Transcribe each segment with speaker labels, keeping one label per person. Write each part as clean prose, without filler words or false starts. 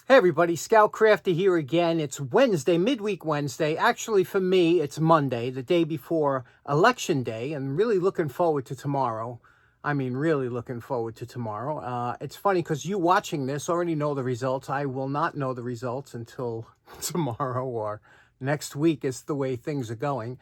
Speaker 1: Hey everybody, Scout Crafter here again. It's Wednesday, midweek Wednesday. Actually, for me, it's Monday, the day before Election Day, and really looking forward to tomorrow. I mean, really looking forward to tomorrow. It's funny because you watching this already know the results. I will not know the results until tomorrow or next week is the way things are going.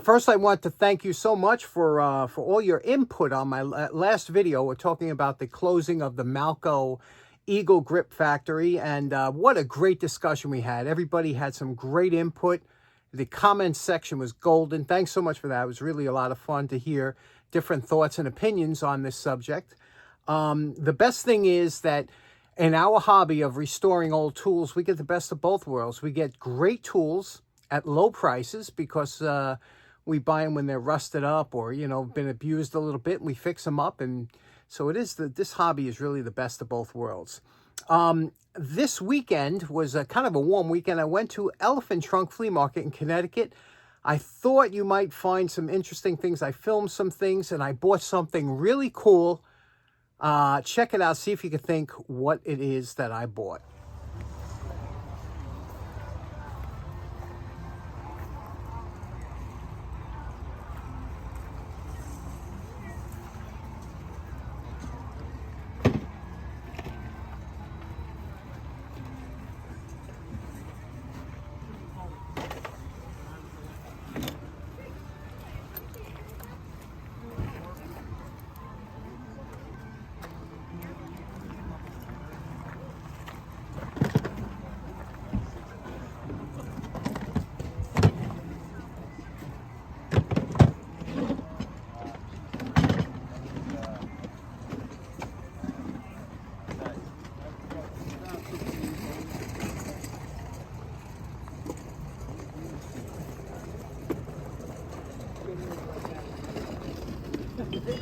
Speaker 1: First, I want to thank you so much for all your input on my last video. We're talking about the closing of the Malco Eagle Grip Factory, and what a great discussion we had. Everybody had some great input. The comments section was golden. Thanks so much for that. It was really a lot of fun to hear different thoughts and opinions on this subject. The best thing is that in our hobby of restoring old tools, we get the best of both worlds. We get great tools at low prices because we buy them when they're rusted up or, been abused a little bit, and we fix them up. And so this hobby is really the best of both worlds. This weekend was a kind of a warm weekend. I went to Elephant Trunk Flea Market in Connecticut. I thought you might find some interesting things. I filmed some things and I bought something really cool. Check it out. See if you can think what it is that I bought.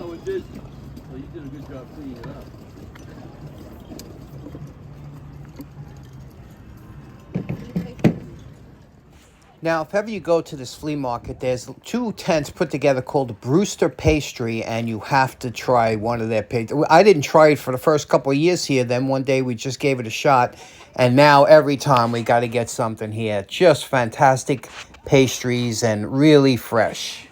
Speaker 2: Oh, it did. Well, you did a good job cleaning it up.
Speaker 1: Now, if ever you go to this flea market, there's two tents put together called Brewster Pastry, and you have to try one of their pastries. I didn't try it for the first couple of years here. Then one day we just gave it a shot, and now every time we got to get something here. Just fantastic pastries and really fresh.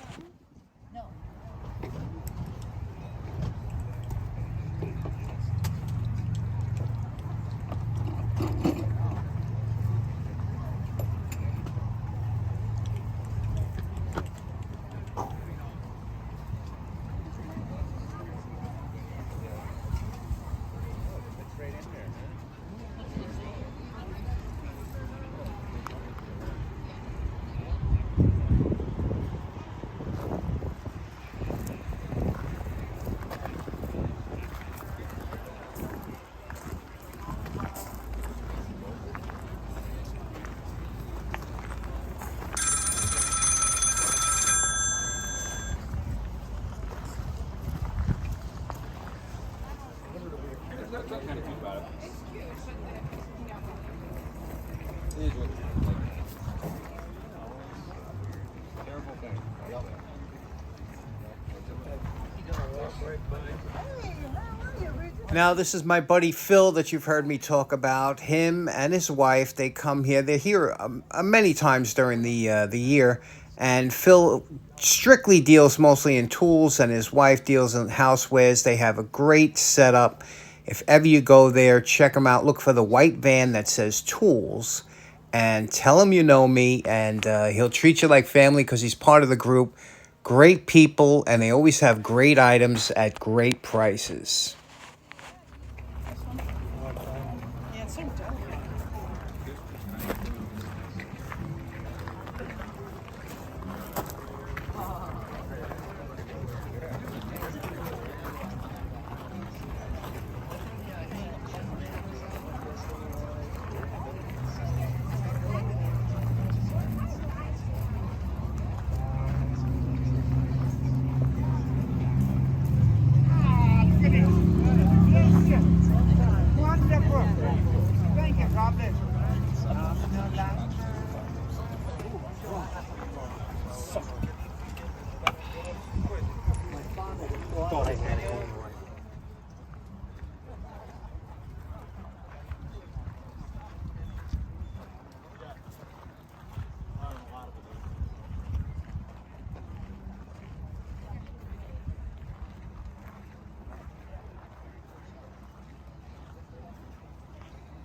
Speaker 1: Now, this is my buddy Phil that you've heard me talk about. Him and his wife, they come here. They're here many times during the year. And Phil strictly deals mostly in tools, and his wife deals in housewares. They have a great setup. If ever you go there, check them out. Look for the white van that says tools. And tell him you know me, and he'll treat you like family because he's part of the group. Great people, and they always have great items at great prices.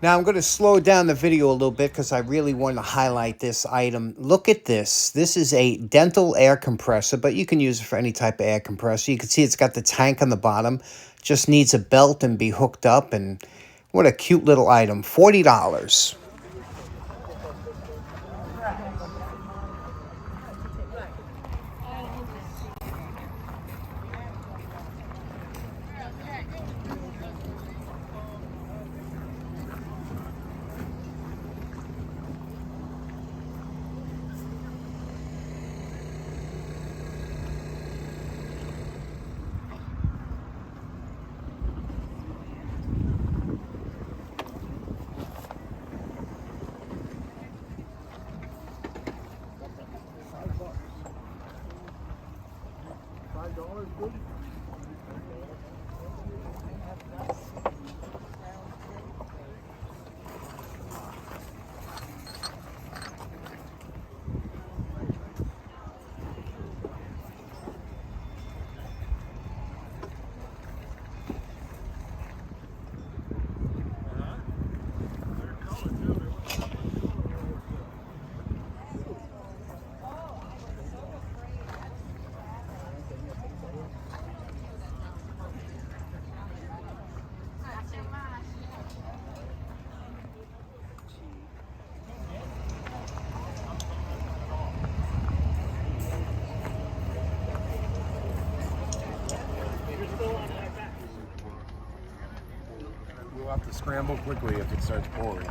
Speaker 1: Now I'm going to slow down the video a little bit because I really want to highlight this item. Look at this. This is a dental air compressor, but you can use it for any type of air compressor. You can see it's got the tank on the bottom. Just needs a belt and be hooked up. And what a cute little item. $40.
Speaker 3: We'll have to scramble quickly if it starts pouring.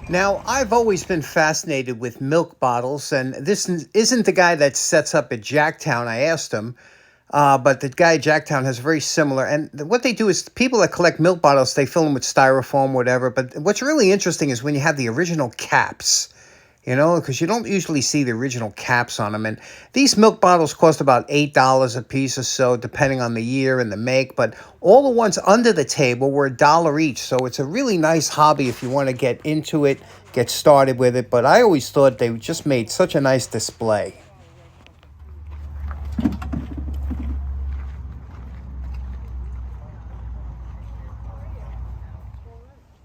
Speaker 1: Now, I've always been fascinated with milk bottles, and this isn't the guy that sets up at Jacktown. I asked him, but the guy at Jacktown has very similar. And what they do is people that collect milk bottles, they fill them with styrofoam, whatever. But what's really interesting is when you have the original caps, you know, because you don't usually see the original caps on them. And these milk bottles cost about $8 a piece or so, depending on the year and the make. But all the ones under the table were $1 each. So it's a really nice hobby if you want to get into it, get started with it. But I always thought they just made such a nice display.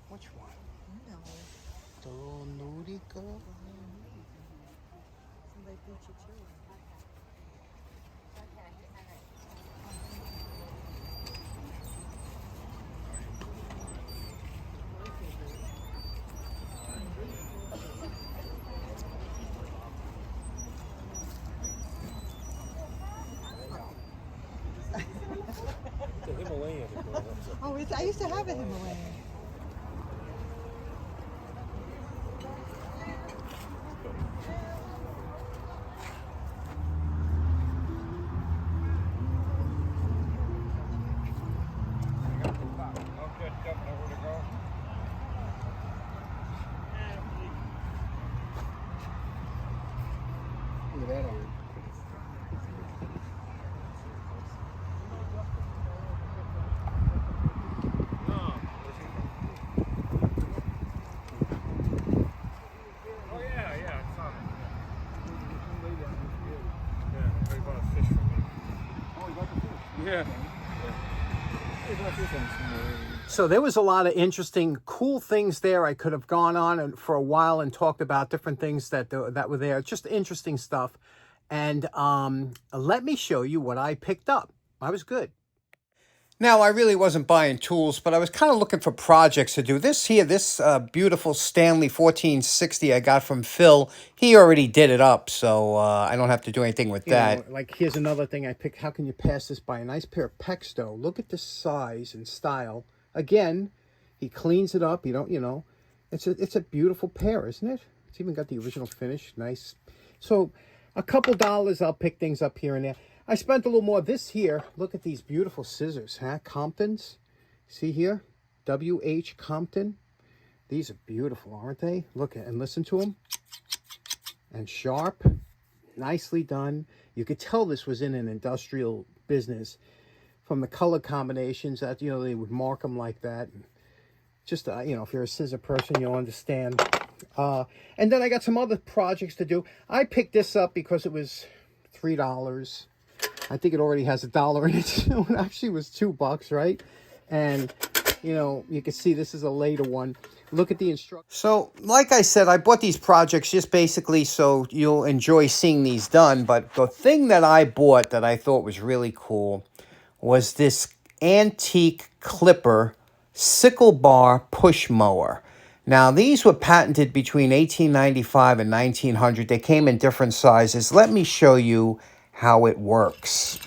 Speaker 1: Which one? The little nudie girl?
Speaker 3: The Himalayan.
Speaker 4: Oh, I used to have a Himalayan.
Speaker 1: Look at that arm.
Speaker 3: Yeah.
Speaker 1: So there was a lot of interesting, cool things there. I could have gone on and for a while and talked about different things that were there. Just interesting stuff. And let me show you what I picked up. I was good. Now, I really wasn't buying tools, but I was kind of looking for projects to do. This beautiful Stanley 1460 I got from Phil. He already did it up, so I don't have to do anything with that. Like, here's another thing I picked. How can you pass this by? A nice pair of Pexto. Look at the size and style. Again, he cleans it up. You don't, you know, it's a beautiful pair, isn't it? It's even got the original finish. Nice. So, a couple dollars, I'll pick things up here and there. I spent a little more. This here, look at these beautiful scissors, huh? Compton's. See here? W.H. Compton. These are beautiful, aren't they? Look at and listen to them. And sharp. Nicely done. You could tell this was in an industrial business from the color combinations that, you know, they would mark them like that. Just, you know, if you're a scissor person, you'll understand. And then I got some other projects to do. I picked this up because it was $3. I think it already has $1 in it. So it actually was $2, right? And You know, you can see this is a later one. Look at the instructions. So, like I said, I bought these projects just basically so you'll enjoy seeing these done. But the thing that I bought that I thought was really cool was this antique clipper sickle bar push mower. Now, these were patented between 1895 and 1900. They came in different sizes. Let me show you how it works.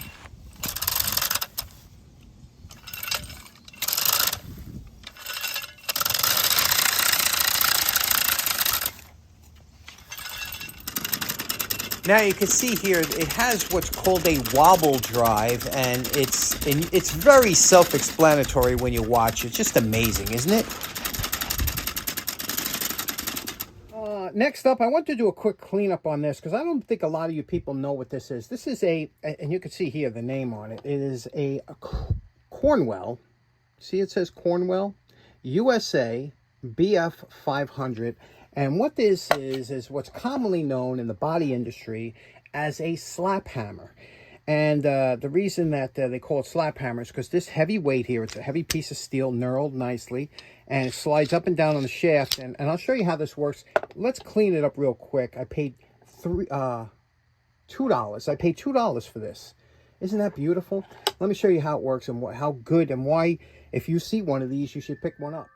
Speaker 1: Now you can see here it has what's called a wobble drive, and it's very self-explanatory when you watch it. Just amazing, isn't it? Next up, I want to do a quick cleanup on this because I don't think a lot of you people know what this is. This is and you can see here the name on it. It is a Cornwell. See, it says Cornwell, USA BF 500. And what this is what's commonly known in the body industry as a slap hammer. And the reason that they call it slap hammer is because this heavy weight here, it's a heavy piece of steel, knurled nicely, and it slides up and down on the shaft. And I'll show you how this works. Let's clean it up real quick. I paid $2. I paid $2 for this. Isn't that beautiful? Let me show you how it works and how good and why, if you see one of these, you should pick one up.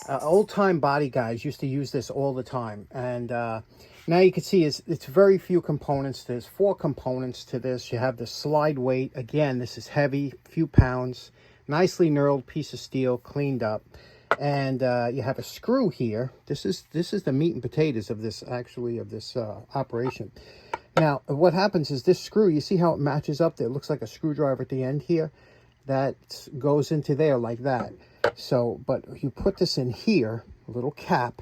Speaker 1: Old-time body guys used to use this all the time, and now you can see it's very few components. There's 4 components to this. You have the slide weight. Again, this is heavy, few pounds, nicely knurled piece of steel, cleaned up, and you have a screw here. This is the meat and potatoes of this operation. Now, what happens is this screw, you see how it matches up there? It looks like a screwdriver at the end here. That goes into there like that. So, but you put this in here, a little cap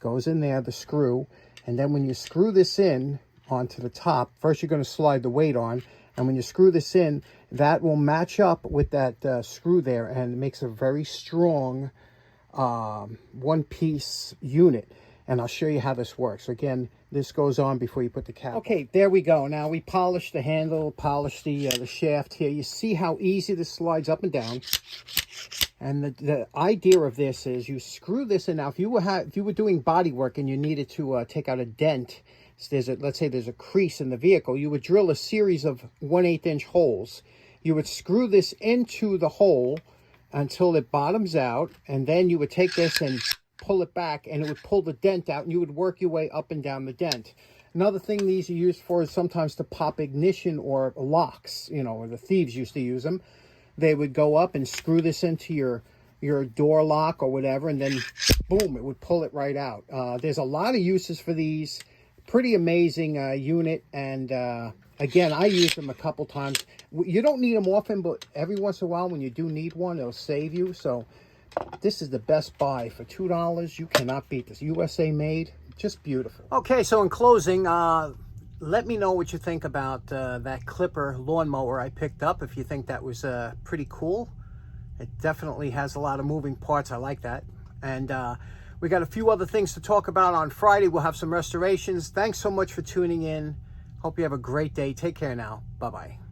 Speaker 1: goes in there, the screw, and then when you screw this in onto the top, first you're going to slide the weight on, and when you screw this in, that will match up with that screw there, and it makes a very strong one-piece unit. And I'll show you how this works. Again, this goes on before you put the cap. Okay, there we go. Now we polished the handle, polished the shaft here. You see how easy this slides up and down. And the idea of this is you screw this in. Now, if you were doing body work and you needed to take out a dent, so let's say there's a crease in the vehicle, you would drill a series of 1/8 inch holes. You would screw this into the hole until it bottoms out, and then you would take this and pull it back, and it would pull the dent out, and you would work your way up and down the dent. Another thing these are used for is sometimes to pop ignition or locks, you know, or the thieves used to use them. They would go up and screw this into your door lock or whatever, and then boom, it would pull it right out. There's a lot of uses for these. Pretty amazing unit, and again, I used them a couple times. You don't need them often, but every once in a while when you do need one, it'll save you. So this is the best buy. For $2, you cannot beat this. USA made, just beautiful. Okay, so in closing, let me know what you think about that clipper lawnmower I picked up, if you think that was pretty cool. It definitely has a lot of moving parts. I like that. And we got a few other things to talk about on Friday. We'll have some restorations. Thanks so much for tuning in. Hope you have a great day. Take care now. Bye-bye.